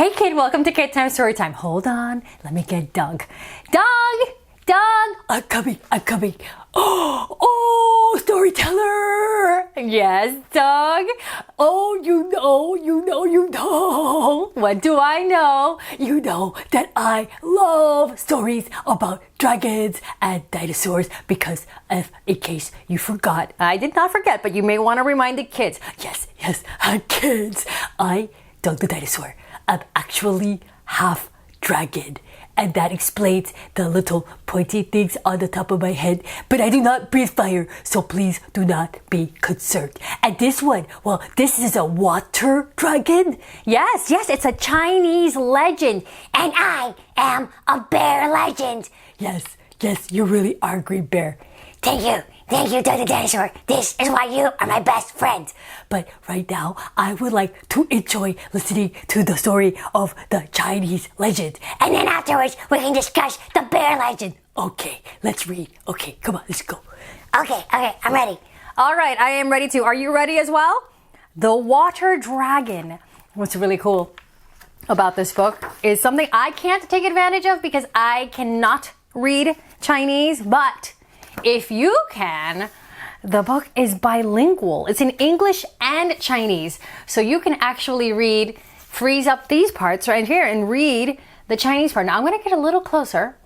Hey kid, welcome to KidTime StoryTime. Hold on, let me get Doug. Doug, I'm coming. Oh, storyteller. Yes, Doug. Oh, you know. What do I know? You know that I love stories about dragons and dinosaurs because in case you forgot, I did not forget, but you may want to remind the kids. Yes, kids. Doug the dinosaur. I'm actually half dragon. And that explains the little pointy things on the top of my head. But I do not breathe fire, so please do not be concerned. And this one, well, this is a water dragon. Yes, it's a Chinese legend. And I am a bear legend. Yes, you really are a green bear. Thank you, Doug the dinosaur. This is why you are my best friend. But right now, I would like to enjoy listening to the story of the Chinese legend. And then afterwards, we can discuss the bear legend. Okay, let's read. Okay, come on, let's go. Okay, I'm ready. All right, I am ready too. Are you ready as well? The water dragon. What's really cool about this book is something I can't take advantage of because I cannot read Chinese, but if you can, the book is bilingual. It's in English and Chinese. So you can actually freeze up these parts right here and read the Chinese part. Now I'm going to get a little closer.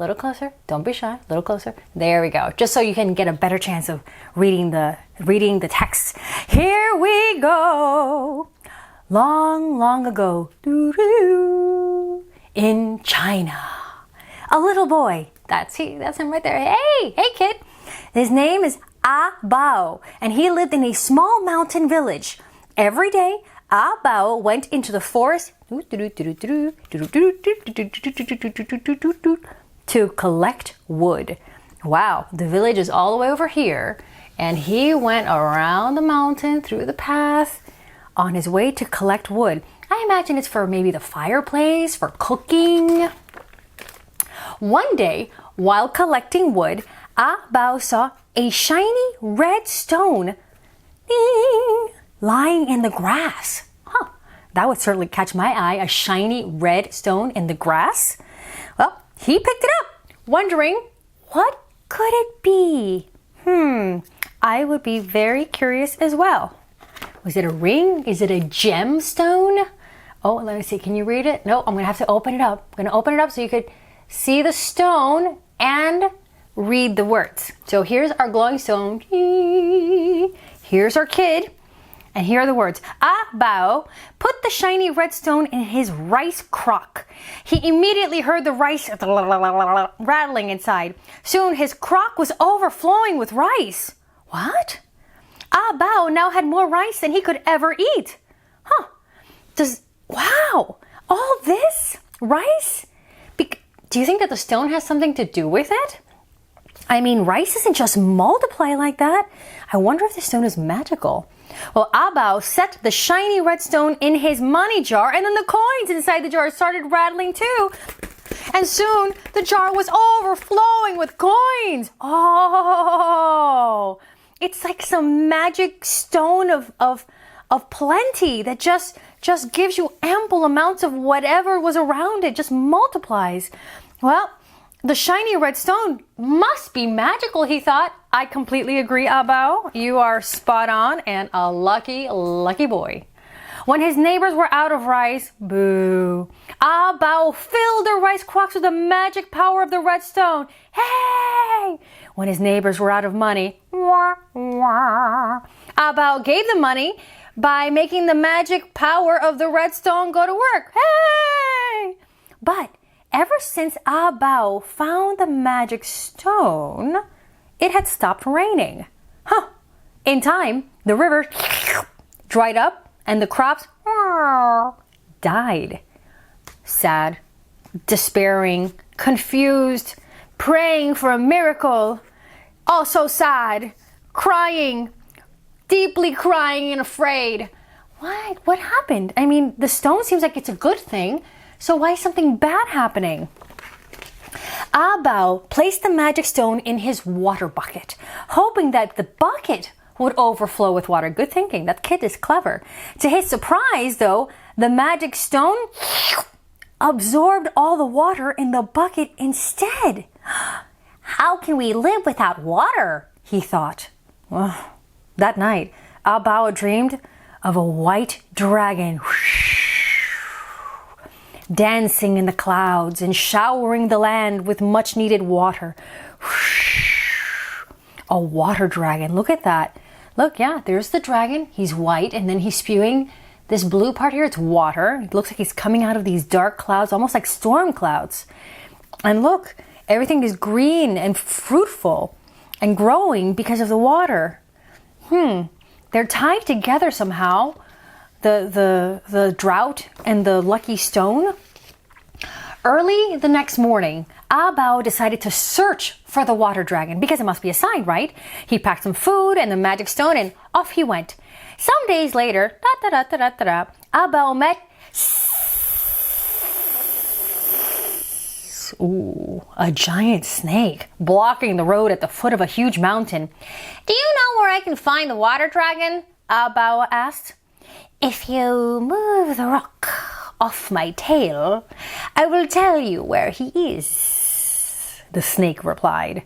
Don't be shy. A little closer. There we go. Just so you can get a better chance of reading the text. Here we go. Long ago, in China, a little boy. That's him right there. Hey kid. His name is Bao, and he lived in a small mountain village. Every day, Bao went into the forest to collect wood. Wow, the village is all the way over here, and he went around the mountain through the path on his way to collect wood. I imagine it's for maybe the fireplace, for cooking. One day, while collecting wood, Bao saw a shiny red stone lying in the grass. That would certainly catch my eye, a shiny red stone in the grass. Well, he picked it up, wondering, what could it be? I would be very curious as well. Was it a ring? Is it a gemstone? Oh, let me see. Can you read it? No, I'm going to have to open it up. I'm going to open it up so you could see the stone and read the words. So here's our glowing stone. Here's our kid. And here are the words. Bao put the shiny red stone in his rice crock. He immediately heard the rice rattling inside. Soon his crock was overflowing with rice. What? Bao now had more rice than he could ever eat. Wow, all this rice? Do you think that the stone has something to do with it? I mean, rice doesn't just multiply like that. I wonder if the stone is magical. Well, Bao set the shiny red stone in his money jar, and then the coins inside the jar started rattling too. And soon the jar was overflowing with coins. Oh, it's like some magic stone of plenty that just gives you ample amounts of whatever was around it, just multiplies. Well, the shiny red stone must be magical, he thought. I completely agree, Bao. You are spot on and a lucky boy. When his neighbors were out of rice, boo, Bao filled their rice crocks with the magic power of the red stone. Hey! When his neighbors were out of money, Bao gave them money by making the magic power of the red stone go to work. Hey! But ever since Bao found the magic stone, it had stopped raining. In time, the river dried up and the crops died. Sad, despairing, confused, praying for a miracle. Also sad, crying, deeply crying and afraid. What happened? I mean, the stone seems like it's a good thing. So why is something bad happening? Bao placed the magic stone in his water bucket, hoping that the bucket would overflow with water. Good thinking. That kid is clever. To his surprise, though, the magic stone absorbed all the water in the bucket instead. How can we live without water? He thought. Well, that night, Bao dreamed of a white dragon dancing in the clouds and showering the land with much needed water. A water dragon. Look at that. Look, yeah, there's the dragon. He's white, and then he's spewing this blue part here. It's water. It looks like he's coming out of these dark clouds, almost like storm clouds. And look, everything is green and fruitful and growing because of the water. They're tied together somehow. The drought and the lucky stone. Early the next morning, Bao decided to search for the water dragon because it must be a sign, right? He packed some food and the magic stone and off he went. Some days later, Bao met a giant snake blocking the road at the foot of a huge mountain. Do you know where I can find the water dragon? Bao asked. If you move the rock off my tail, I will tell you where he is, the snake replied.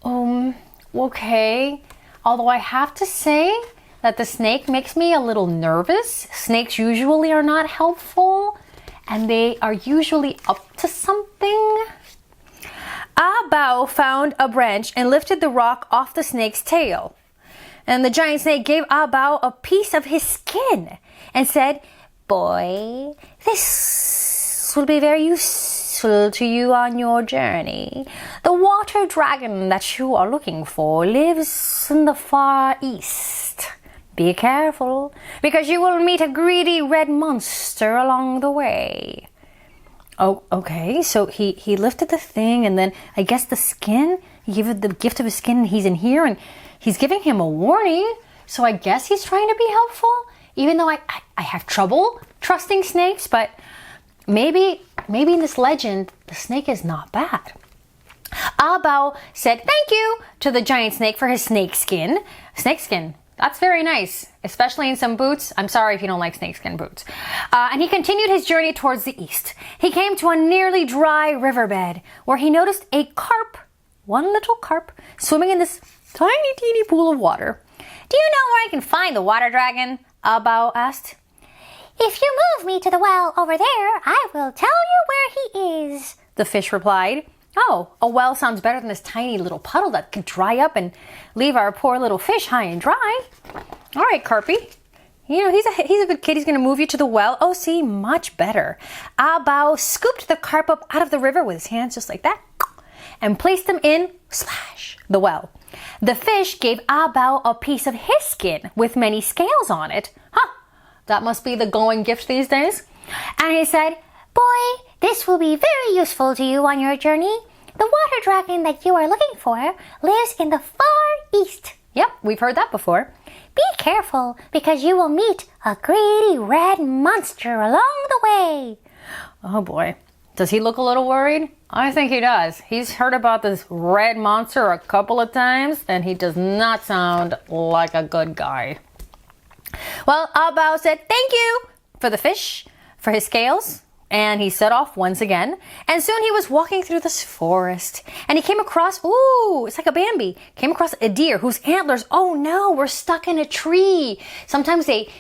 Okay. Although I have to say that the snake makes me a little nervous. Snakes usually are not helpful, and they are usually up to something. Bao found a branch and lifted the rock off the snake's tail. And the giant snake gave Bao a piece of his skin and said, Boy, this will be very useful to you on your journey. The water dragon that you are looking for lives in the far east. Be careful, because you will meet a greedy red monster along the way. Oh, okay, so he lifted the thing, and then I guess the skin, he gave it the gift of his skin, and he's in here, and he's giving him a warning, so I guess he's trying to be helpful, even though I have trouble trusting snakes, but maybe in this legend, the snake is not bad. Bao said thank you to the giant snake for his snake skin. Snake skin, that's very nice, especially in some boots. I'm sorry if you don't like snakeskin boots. And he continued his journey towards the east. He came to a nearly dry riverbed where he noticed a carp, one little carp, swimming in this tiny, teeny pool of water. Do you know where I can find the water dragon? Bao asked. If you move me to the well over there, I will tell you where he is, the fish replied. Oh, a well sounds better than this tiny little puddle that could dry up and leave our poor little fish high and dry. All right, Carpy. You know, he's a good kid. He's going to move you to the well. Oh, see, much better. Bao scooped the carp up out of the river with his hands just like that and placed them in, splash, the well. The fish gave Bao a piece of his skin with many scales on it. That must be the going gift these days. And he said, Boy, this will be very useful to you on your journey. The water dragon that you are looking for lives in the far east. Yep, we've heard that before. Be careful, because you will meet a greedy red monster along the way. Oh boy. Does he look a little worried? I think he does. He's heard about this red monster a couple of times, and he does not sound like a good guy. Well, Bao said thank you for the fish, for his scales, and he set off once again. And soon he was walking through this forest, and he came across, it's like a Bambi, came across a deer whose antlers, oh no, were stuck in a tree. Sometimes they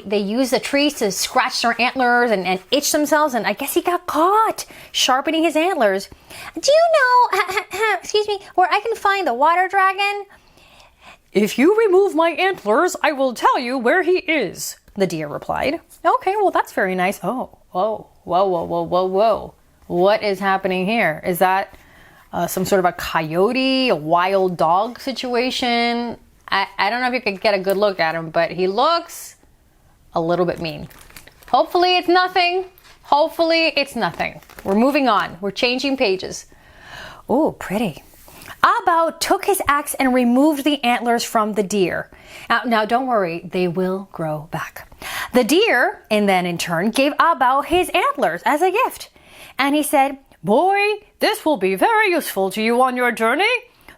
use the trees to scratch their antlers and itch themselves, and I guess he got caught sharpening his antlers. Do you know, excuse me, where I can find the water dragon? If you remove my antlers, I will tell you where he is, the deer replied. Okay, well, that's very nice. Oh, whoa. What is happening here? Is that some sort of a coyote, a wild dog situation? I don't know if you could get a good look at him, but he looks a little bit mean. Hopefully it's nothing. We're moving on. We're changing pages. Oh, pretty. Bao took his axe and removed the antlers from the deer. Now don't worry, they will grow back. The deer, and then in turn, gave Bao his antlers as a gift. And he said, Boy, this will be very useful to you on your journey.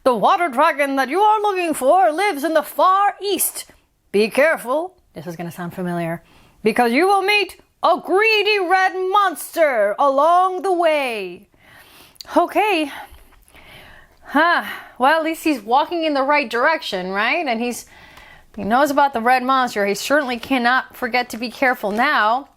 The water dragon that you are looking for lives in the far east. Be careful, this is going to sound familiar, because you will meet a greedy red monster along the way. Okay. Well, at least he's walking in the right direction, right? And he knows about the red monster. He certainly cannot forget to be careful now.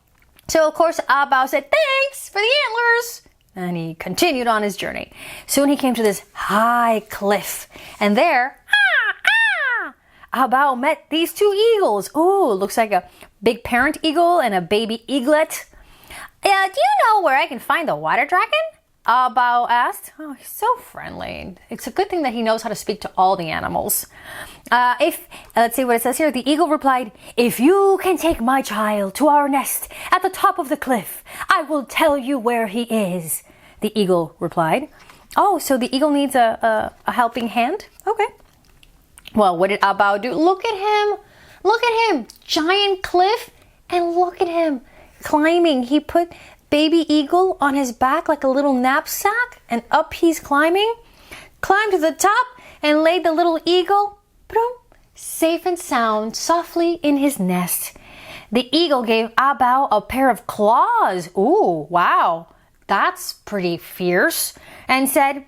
So, of course, Bao said, thanks for the antlers. And he continued on his journey. Soon he came to this high cliff. And there, Bao met these two eagles. Ooh, looks like a big parent eagle and a baby eaglet. Do you know where I can find the water dragon? Bao asked. Oh, he's so friendly. It's a good thing that he knows how to speak to all the animals. Let's see what it says here. The eagle replied, if you can take my child to our nest at the top of the cliff, I will tell you where he is. The eagle replied. Oh, so the eagle needs a helping hand? Okay. Well, what did Bao do? Look at him. Look at him. Giant cliff. And look at him climbing. He put baby eagle on his back like a little knapsack, and up he's climbing. Climbed to the top and laid the little eagle, boom, safe and sound, softly in his nest. The eagle gave Bao a pair of claws. Ooh, wow, that's pretty fierce. And said,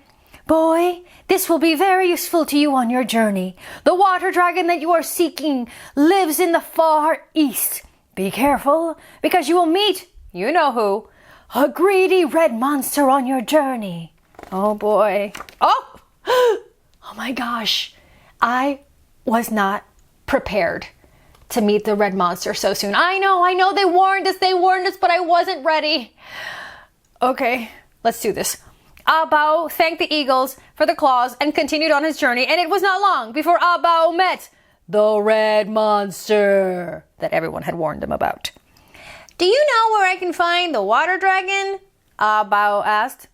boy, this will be very useful to you on your journey. The water dragon that you are seeking lives in the far east. Be careful, because you will meet, you know who, a greedy red monster on your journey. Oh boy. Oh! Oh my gosh. I was not prepared to meet the red monster so soon. I know, they warned us, but I wasn't ready. Okay, let's do this. Bao thanked the eagles for the claws and continued on his journey, and it was not long before Bao met the red monster that everyone had warned him about. Do you know where I can find the water dragon? Bao asked.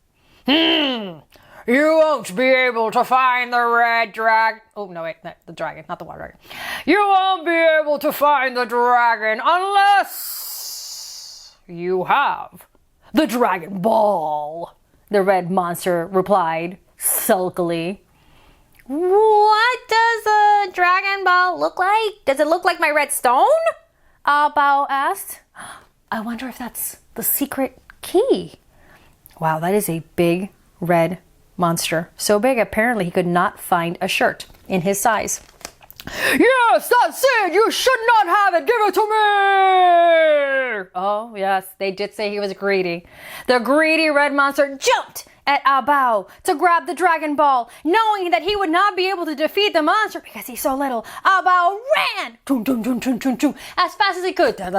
You won't be able to find the red dragon. Oh, no, wait, the dragon, not the water dragon. You won't be able to find the dragon unless you have the Dragon Ball, the red monster replied sulkily. What does a Dragon Ball look like? Does it look like my red stone? Bao asked. I wonder if that's the secret key. Wow, that is a big red monster. So big, apparently he could not find a shirt in his size. Yes, that's it! You should not have it! Give it to me! Oh, yes, they did say he was greedy. The greedy red monster jumped at Bao to grab the Dragon Ball, knowing that he would not be able to defeat the monster because he's so little. Bao ran as fast as he could. I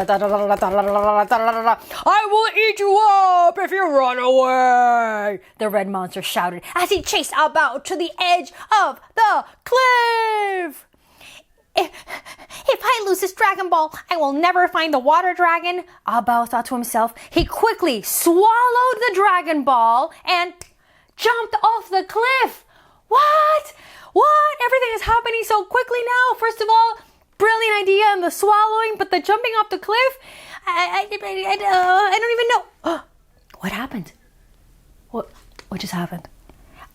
will eat you up if you run away, the red monster shouted as he chased Bao to the edge of the cliff. If I lose this Dragon Ball, I will never find the water dragon, Bao thought to himself. He quickly swallowed the Dragon Ball and jumped off the cliff. What? Everything is happening so quickly now. First of all, brilliant idea and the swallowing, but the jumping off the cliff, I don't even know. What happened? What just happened?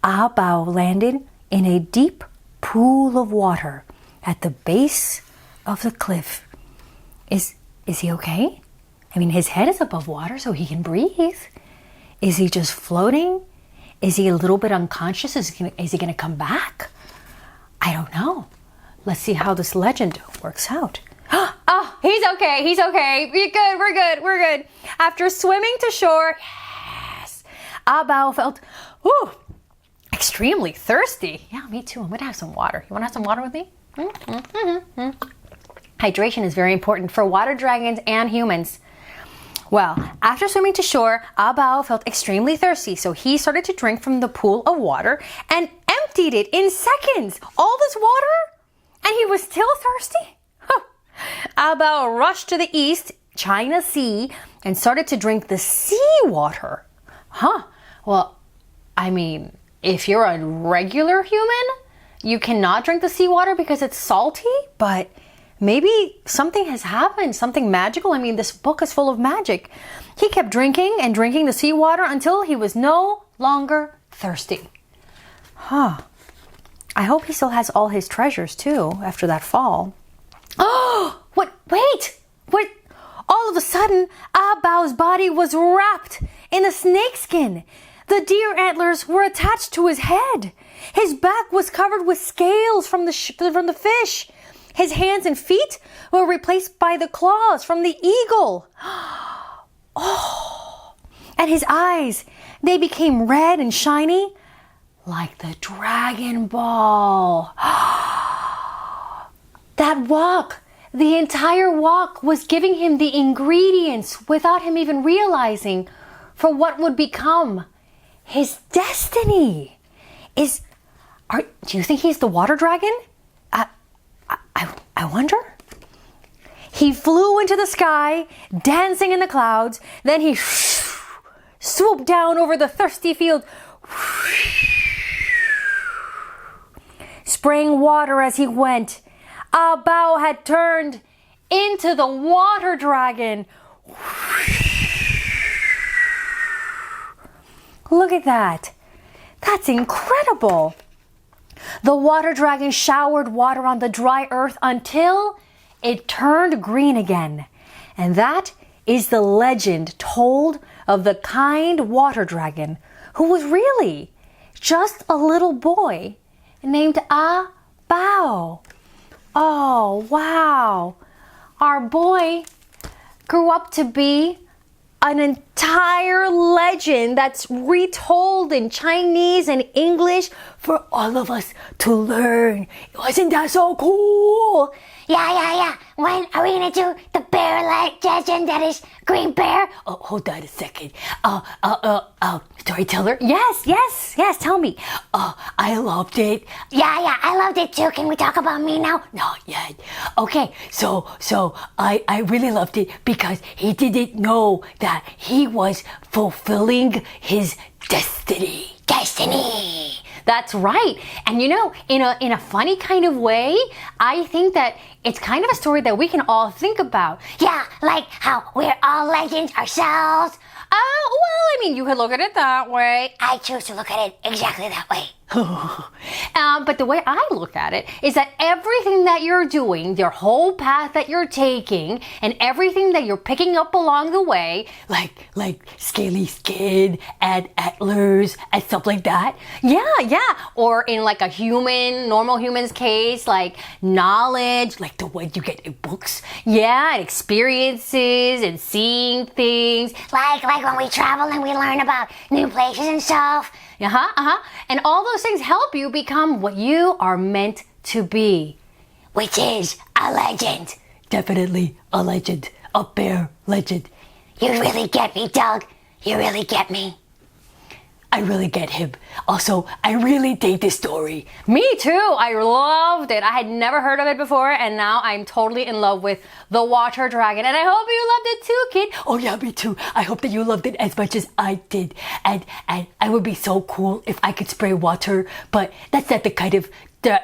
Bao landed in a deep pool of water at the base of the cliff. Is he okay? I mean, his head is above water so he can breathe. Is he just floating? Is he a little bit unconscious? Is he going to come back? I don't know. Let's see how this legend works out. Oh, he's okay. We're good. After swimming to shore, yes, Bao felt extremely thirsty. Yeah, me too. I'm going to have some water. You want to have some water with me? Hydration is very important for water dragons and humans. Well, after swimming to shore, Bao felt extremely thirsty, so he started to drink from the pool of water and emptied it in seconds. All this water? And he was still thirsty? Bao rushed to the east, China Sea, and started to drink the seawater. Well, I mean, if you're a regular human, you cannot drink the seawater because it's salty, but maybe something has happened, something magical. I mean, this book is full of magic. He kept drinking and drinking the seawater until he was no longer thirsty. I hope he still has all his treasures too after that fall. Oh, wait. all of a sudden, Ah Bao's body was wrapped in a snakeskin. The deer antlers were attached to his head. His back was covered with scales from the fish. His hands and feet were replaced by the claws from the eagle. Oh, and his eyes, they became red and shiny like the Dragon Ball. That walk, the entire walk was giving him the ingredients without him even realizing for what would become his destiny. Do you think he's the water dragon? I wonder. He flew into the sky, dancing in the clouds. Then he swooped down over the thirsty field, spraying water as he went. Ah Bao had turned into the water dragon. Look at that. That's incredible. The water dragon showered water on the dry earth until it turned green again. And that is the legend told of the kind water dragon who was really just a little boy named Ah Bao. Oh, wow. Our boy grew up to be an entire legend that's retold in Chinese and English for all of us to learn. Wasn't that so cool? Yeah. When are we gonna do the bear legend that is Green Bear? Oh, hold on a second. Storyteller? Yes, tell me. I loved it. Yeah, I loved it too. Can we talk about me now? Not yet. Okay, so I really loved it because he didn't know that he was fulfilling his destiny. Destiny. That's right. And you know, in a funny kind of way, I think that it's kind of a story that we can all think about. Yeah, like how we're all legends ourselves. Well, I mean, you could look at it that way. I choose to look at it exactly that way. But the way I look at it is that everything that you're doing, your whole path that you're taking, and everything that you're picking up along the way, like scaly skin and antlers and stuff like that. Yeah. Or in like a normal human's case, like knowledge, Like the one you get in books. yeah, and experiences and seeing things. Like when we travel and we learn about new places and stuff. And all those things help you become what you are meant to be. Which is a legend. Definitely a legend. A bear legend. You really get me, Doug. You really get me. I really get him. Also, I really dig this story. Me too. I loved it. I had never heard of it before, and now I'm totally in love with the water dragon. And I hope you loved it too, kid. Oh yeah, me too. I hope that you loved it as much as I did. And I would be so cool if I could spray water, but that's not the kind of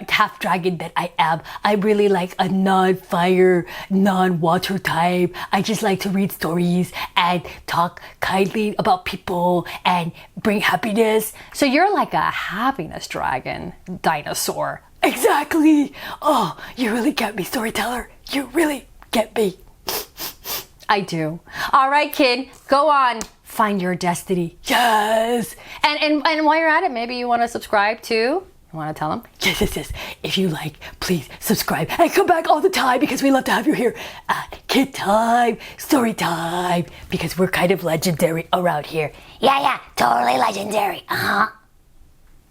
half dragon that I am. I really like a non-fire, non-water type. I just like to read stories and talk kindly about people and bring happiness. So you're like a happiness dragon dinosaur. Exactly. Oh, you really get me, storyteller. You really get me. I do. All right, kid, go on. Find your destiny. Yes. And while you're at it, maybe you want to subscribe too. You want to tell them? Yes. If you like, please subscribe and come back all the time because we love to have you here at KidTime StoryTime because we're kind of legendary around here. Yeah, totally legendary.